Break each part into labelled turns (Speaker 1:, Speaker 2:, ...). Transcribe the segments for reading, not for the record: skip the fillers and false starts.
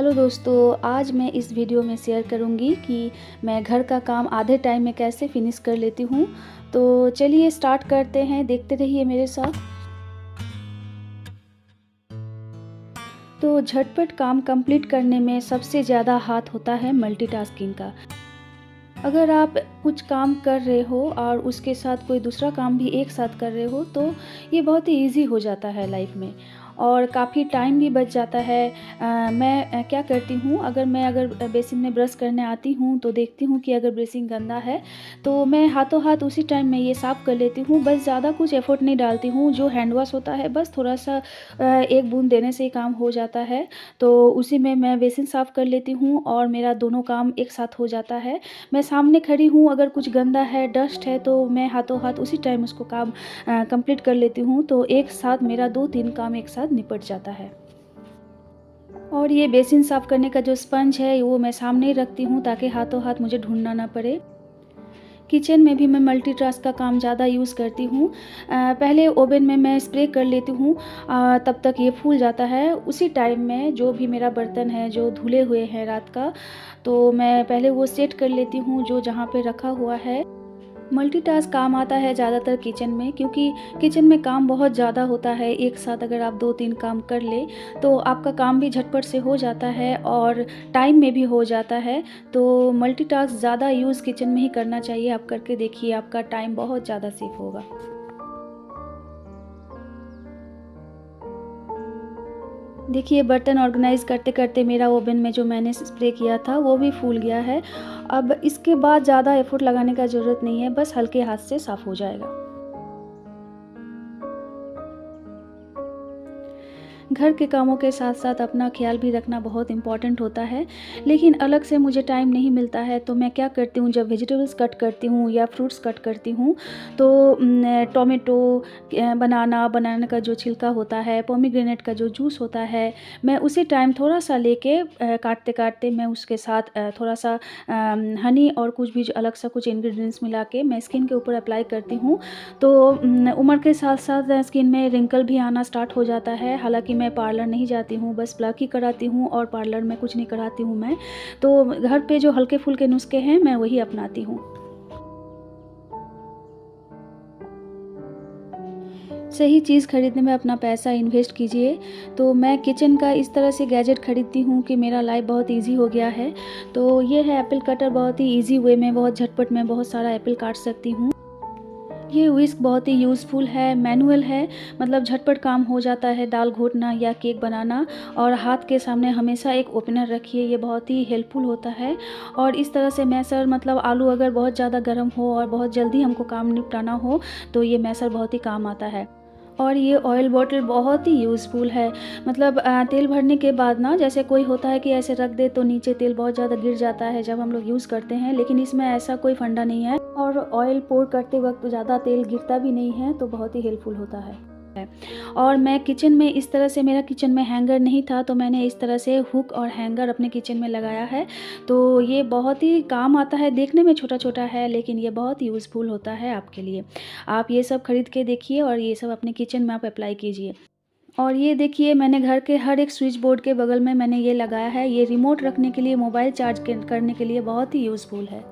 Speaker 1: Hello दोस्तों, आज मैं इस वीडियो में शेयर करूंगी कि मैं घर का काम आधे टाइम में कैसे फिनिश कर लेती हूं। तो चलिए स्टार्ट करते हैं, देखते रहिए मेरे साथ। तो झटपट काम कंप्लीट करने में सबसे ज़्यादा हाथ होता है मल्टीटास्किंग का। अगर आप कुछ काम कर रहे हो और उसके साथ कोई दूसरा काम भी एक साथ कर रहे हो तो ये बहुत ही ईज़ी हो जाता है लाइफ में और काफ़ी टाइम भी बच जाता है। मैं क्या करती हूँ, अगर बेसिन में ब्रश करने आती हूँ तो देखती हूँ कि अगर बेसिन गंदा है तो मैं हाथों हाथ उसी टाइम में ये साफ़ कर लेती हूँ। बस ज़्यादा कुछ एफ़र्ट नहीं डालती हूँ, जो हैंड वॉश होता है बस थोड़ा सा एक बूंद देने से ही काम हो जाता है। तो उसी में मैं बेसिन साफ़ कर लेती हूँ और मेरा दोनों काम एक साथ हो जाता है। मैं सामने खड़ी हूँ, अगर कुछ गंदा है, डस्ट है तो मैं हाथों हाथ उसी टाइम उसको काम कंप्लीट कर लेती हूँ। तो एक साथ मेरा 2-3 काम एक साथ निपट जाता है। और ये बेसिन साफ़ करने का जो स्पंज है वो मैं सामने ही रखती हूँ ताकि हाथों हाथ मुझे ढूंढना ना पड़े। किचन में भी मैं मल्टीटास्क का काम ज़्यादा यूज़ करती हूँ। पहले ओवन में मैं स्प्रे कर लेती हूँ, तब तक ये फूल जाता है। उसी टाइम में जो भी मेरा बर्तन है जो धुले हुए हैं रात का, तो मैं पहले वो सेट कर लेती हूँ जो जहाँ पे रखा हुआ है। मल्टीटास्क काम आता है ज़्यादातर किचन में, क्योंकि किचन में काम बहुत ज़्यादा होता है। एक साथ अगर आप 2-3 काम कर ले तो आपका काम भी झटपट से हो जाता है और टाइम में भी हो जाता है। तो मल्टीटास्क ज़्यादा यूज़ किचन में ही करना चाहिए। आप करके देखिए, आपका टाइम बहुत ज़्यादा सेव होगा। देखिए, बर्तन ऑर्गेनाइज़ करते करते मेरा ओवन में जो मैंने स्प्रे किया था वो भी फूल गया है। अब इसके बाद ज़्यादा एफ़र्ट लगाने का ज़रूरत नहीं है, बस हल्के हाथ से साफ़ हो जाएगा। घर के कामों के साथ साथ अपना ख्याल भी रखना बहुत इम्पॉर्टेंट होता है, लेकिन अलग से मुझे टाइम नहीं मिलता है। तो मैं क्या करती हूँ, जब वेजिटेबल्स कट करती हूँ या फ्रूट्स कट करती हूँ तो टोमेटो, बनाना का जो छिलका होता है, पोमीग्रेनेट का जो जूस होता है, मैं उसी टाइम थोड़ा सा लेके काटते काटते मैं उसके साथ थोड़ा सा हनी और कुछ भी अलग सा कुछ इंग्रेडिएंट्स मिला के मैं स्किन के ऊपर अप्लाई करती हूँ। तो उम्र के साथ साथ स्किन में रिंकल भी आना स्टार्ट हो जाता है। हालांकि मैं पार्लर नहीं जाती हूँ, बस प्लग ही कराती हूँ और पार्लर में कुछ नहीं कराती हूँ मैं। तो घर पे जो हल्के फुल्के नुस्खे हैं मैं वही अपनाती हूँ। सही चीज़ खरीदने में अपना पैसा इन्वेस्ट कीजिए। तो मैं किचन का इस तरह से गैजेट खरीदती हूँ कि मेरा लाइफ बहुत ईज़ी हो गया है। तो ये है एप्पल कटर, बहुत ही ईज़ी वे में, बहुत झटपट में बहुत सारा एप्पल काट सकती हूँ। ये व्हिस्क बहुत ही यूज़फुल है, मैनुअल है, मतलब झटपट काम हो जाता है, दाल घोटना या केक बनाना। और हाथ के सामने हमेशा एक ओपनर रखिए, ये बहुत ही हेल्पफुल होता है। और इस तरह से मैशर, मतलब आलू अगर बहुत ज़्यादा गर्म हो और बहुत जल्दी हमको काम निपटाना हो तो ये मैशर बहुत ही काम आता है। और ये ऑयल बॉटल बहुत ही यूज़फुल है। मतलब तेल भरने के बाद ना, जैसे कोई होता है कि ऐसे रख दे तो नीचे तेल बहुत ज़्यादा गिर जाता है जब हम लोग यूज़ करते हैं, लेकिन इसमें ऐसा कोई फंडा नहीं है और ऑयल पोर करते वक्त ज़्यादा तेल गिरता भी नहीं है, तो बहुत ही हेल्पफुल होता है। और मैं किचन में इस तरह से, मेरा किचन में हैंगर नहीं था तो मैंने इस तरह से हुक और हैंगर अपने किचन में लगाया है। तो ये बहुत ही काम आता है, देखने में छोटा छोटा है लेकिन ये बहुत यूज़फुल होता है आपके लिए। आप ये सब खरीद के देखिए और ये सब अपने किचन में आप अप्लाई कीजिए। और ये देखिए, मैंने घर के हर एक स्विच बोर्ड के बगल में मैंने ये लगाया है। ये रिमोट रखने के लिए, मोबाइल चार्ज करने के लिए बहुत ही यूज़फुल है।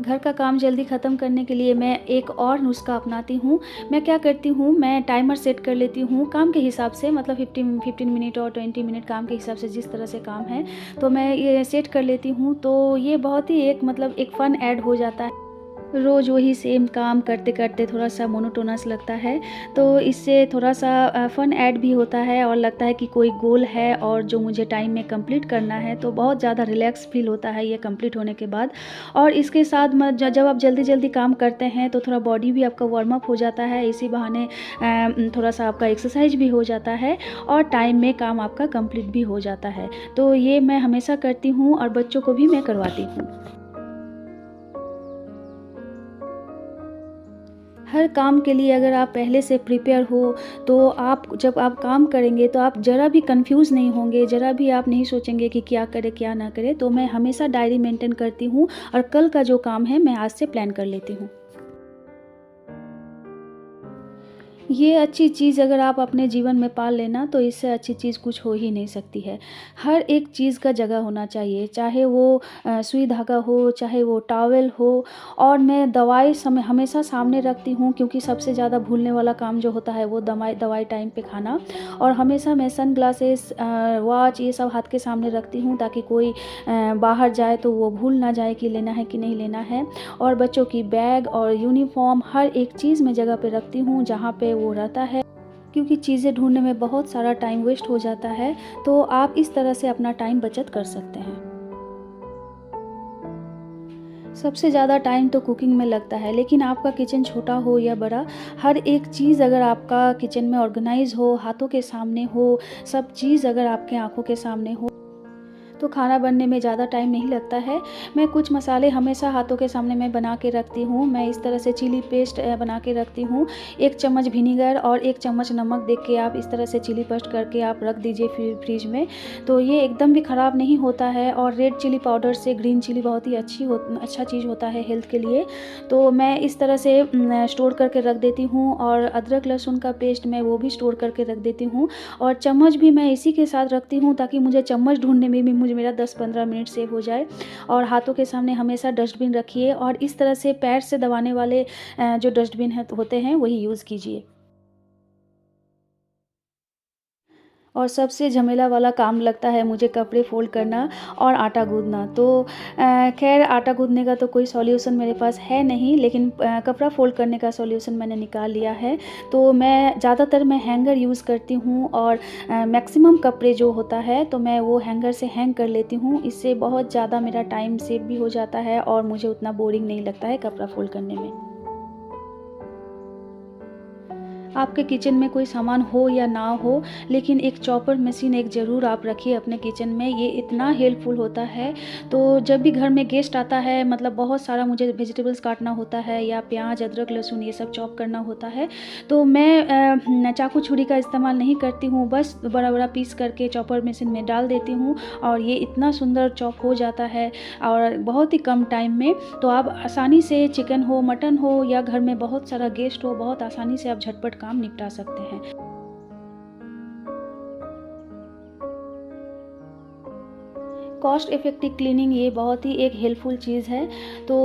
Speaker 1: घर का काम जल्दी ख़त्म करने के लिए मैं एक और नुस्खा अपनाती हूँ। मैं क्या करती हूँ, मैं टाइमर सेट कर लेती हूँ काम के हिसाब से, मतलब 15 मिनट और 20 मिनट काम के हिसाब से, जिस तरह से काम है तो मैं ये सेट कर लेती हूँ। तो ये बहुत ही एक, मतलब एक फ़न ऐड हो जाता है। रोज़ वही सेम काम करते करते थोड़ा सा मोनोटोनस लगता है, तो इससे थोड़ा सा फ़न ऐड भी होता है और लगता है कि कोई गोल है और जो मुझे टाइम में कंप्लीट करना है, तो बहुत ज़्यादा रिलैक्स फील होता है ये कंप्लीट होने के बाद। और इसके साथ जब आप जल्दी जल्दी काम करते हैं तो थोड़ा बॉडी भी आपका वार्म अप हो जाता है, इसी बहाने थोड़ा सा आपका एक्सरसाइज भी हो जाता है और टाइम में काम आपका कंप्लीट भी हो जाता है। तो ये मैं हमेशा करती हूँ और बच्चों को भी मैं करवाती हूँ। हर काम के लिए अगर आप पहले से प्रिपेयर हो तो आप, जब आप काम करेंगे तो आप ज़रा भी कंफ्यूज नहीं होंगे, ज़रा भी आप नहीं सोचेंगे कि क्या करें क्या ना करें। तो मैं हमेशा डायरी मेंटेन करती हूँ और कल का जो काम है मैं आज से प्लान कर लेती हूँ। ये अच्छी चीज़ अगर आप अपने जीवन में पाल लेना तो इससे अच्छी चीज़ कुछ हो ही नहीं सकती है। हर एक चीज़ का जगह होना चाहिए, चाहे वो सुई धागा हो, चाहे वो टॉवेल हो। और मैं दवाई समय हमेशा सामने रखती हूँ, क्योंकि सबसे ज़्यादा भूलने वाला काम जो होता है वो दवाई दवाई टाइम पे खाना। और हमेशा मैं सनग्लासेस, वॉच, ये सब हाथ के सामने रखती हूँ, ताकि कोई बाहर जाए तो वो भूल ना जाए कि लेना है कि नहीं लेना है। और बच्चों की बैग और यूनिफ़ॉर्म हर एक चीज़ मैं जगह पे रखती हूँ जहाँ पे वो रहता है, क्योंकि चीज़ें ढूँढने में बहुत सारा टाइम वेस्ट हो जाता है। तो आप इस तरह से अपना टाइम बचत कर सकते हैं। सबसे ज़्यादा टाइम तो कुकिंग में लगता है, लेकिन आपका किचन छोटा हो या बड़ा, हर एक चीज़ अगर आपका किचन में ऑर्गेनाइज़ हो, हाथों के सामने हो, सब चीज़ अगर आपके आँखों के सामने हो, तो खाना बनने में ज़्यादा टाइम नहीं लगता है। मैं कुछ मसाले हमेशा हाथों के सामने मैं बना के रखती हूँ। मैं इस तरह से चिली पेस्ट बना के रखती हूँ। 1 चम्मच विनेगर और 1 चम्मच नमक देख के आप इस तरह से चिली पेस्ट करके आप रख दीजिए फ्रिज में। तो ये एकदम भी ख़राब नहीं होता है। और रेड चिली पाउडर से ग्रीन चिली बहुत ही अच्छा चीज़ होता है हेल्थ के लिए। तो मैं इस तरह से स्टोर करके रख देती हूँ। और अदरक लहसुन का पेस्ट मैं वो भी स्टोर करके रख देती हूँ। और चम्मच भी मैं इसी के साथ रखती हूँ, ताकि मुझे चम्मच ढूँढने में भी मेरा 10-15 मिनट सेव हो जाए। और हाथों के सामने हमेशा डस्टबिन रखिए, और इस तरह से पैर से दबाने वाले जो डस्टबिन होते हैं वही यूज़ कीजिए। और सबसे झमेला वाला काम लगता है मुझे कपड़े फ़ोल्ड करना और आटा गूँथना। तो ख़ैर आटा गूँथने का तो कोई सॉल्यूशन मेरे पास है नहीं, लेकिन कपड़ा फ़ोल्ड करने का सॉल्यूशन मैंने निकाल लिया है। तो मैं ज़्यादातर हैंगर यूज़ करती हूँ। और मैक्सिमम कपड़े जो होता है तो मैं वो हैंगर से हैंग कर लेती हूँ। इससे बहुत ज़्यादा मेरा टाइम सेव भी हो जाता है, और मुझे उतना बोरिंग नहीं लगता है कपड़ा फ़ोल्ड करने में। आपके किचन में कोई सामान हो या ना हो, लेकिन एक चॉपर मशीन एक ज़रूर आप रखिए अपने किचन में। ये इतना हेल्पफुल होता है। तो जब भी घर में गेस्ट आता है, मतलब बहुत सारा मुझे वेजिटेबल्स काटना होता है, या प्याज, अदरक, लहसुन ये सब चॉप करना होता है, तो मैं चाकू छुरी का इस्तेमाल नहीं करती हूँ। बस बड़ा-बड़ा पीस करके चॉपर मशीन में डाल देती हूँ, और ये इतना सुंदर चॉप हो जाता है, और बहुत ही कम टाइम में। तो आप आसानी से चिकन हो, मटन हो, या घर में बहुत सारा गेस्ट हो, बहुत आसानी से आप झटपट काम निपटा सकते हैं। कॉस्ट इफ़ेक्टिव क्लीनिंग ये बहुत ही एक हेल्पफुल चीज़ है। तो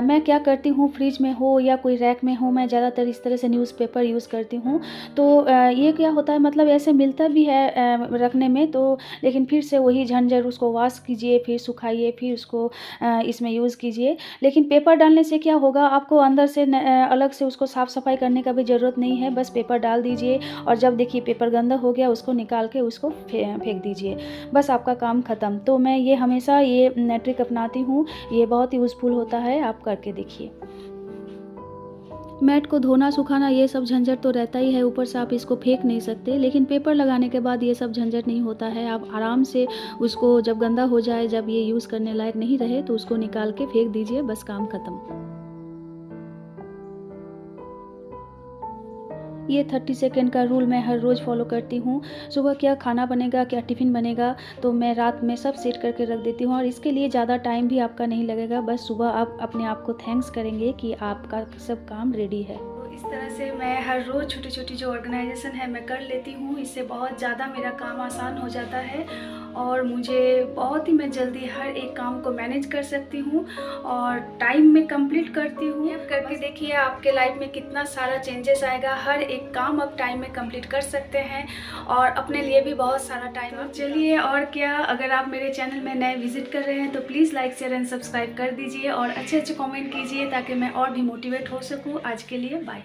Speaker 1: मैं क्या करती हूँ, फ्रिज में हो या कोई रैक में हो, मैं ज़्यादातर इस तरह से न्यूज़पेपर यूज़ करती हूँ। तो ये क्या होता है, मतलब ऐसे मिलता भी है रखने में, तो लेकिन फिर से वही झंझट, उसको वॉश कीजिए, फिर सुखाइए, फिर उसको इसमें यूज़ कीजिए। लेकिन पेपर डालने से क्या होगा, आपको अंदर से अलग से उसको साफ़-सफ़ाई करने का भी ज़रूरत नहीं है। बस पेपर डाल दीजिए, और जब देखिए पेपर गंदा हो गया, उसको निकाल के उसको फेंक दीजिए। बस आपका काम ख़त्म। तो मैं ये हमेशा ये ट्रिक अपनाती हूँ। ये बहुत यूज़फुल होता है, आप करके देखिए। मैट को धोना, सुखाना ये सब झंझट तो रहता ही है, ऊपर से आप इसको फेंक नहीं सकते। लेकिन पेपर लगाने के बाद ये सब झंझट नहीं होता है। आप आराम से उसको, जब गंदा हो जाए, जब ये यूज़ करने लायक नहीं रहे, तो उसको निकाल के फेंक दीजिए, बस काम ख़त्म। ये 30 सेकंड का रूल मैं हर रोज़ फ़ॉलो करती हूँ। सुबह क्या खाना बनेगा, क्या टिफ़िन बनेगा, तो मैं रात में सब सेट करके रख देती हूँ, और इसके लिए ज़्यादा टाइम भी आपका नहीं लगेगा। बस सुबह आप अपने आप को थैंक्स करेंगे कि आपका सब काम रेडी है। तो इस तरह से मैं हर रोज़ छोटी-छोटी जो ऑर्गेनाइज़ेशन है मैं कर लेती हूँ। इससे बहुत ज़्यादा मेरा काम आसान हो जाता है, और मुझे बहुत ही, मैं जल्दी हर एक काम को मैनेज कर सकती हूँ, और टाइम में कंप्लीट करती हूँ। अब करके देखिए आपके लाइफ में कितना सारा चेंजेस आएगा। हर एक काम आप टाइम में कंप्लीट कर सकते हैं, और अपने लिए भी बहुत सारा टाइम। अब चलिए, और क्या, अगर आप मेरे चैनल में नए विजिट कर रहे हैं तो please like, share and subscribe कर दीजिए, और अच्छे-अच्छे कमेंट कीजिए, ताकि मैं और भी मोटिवेट हो सकूँ। आज के लिए बाय।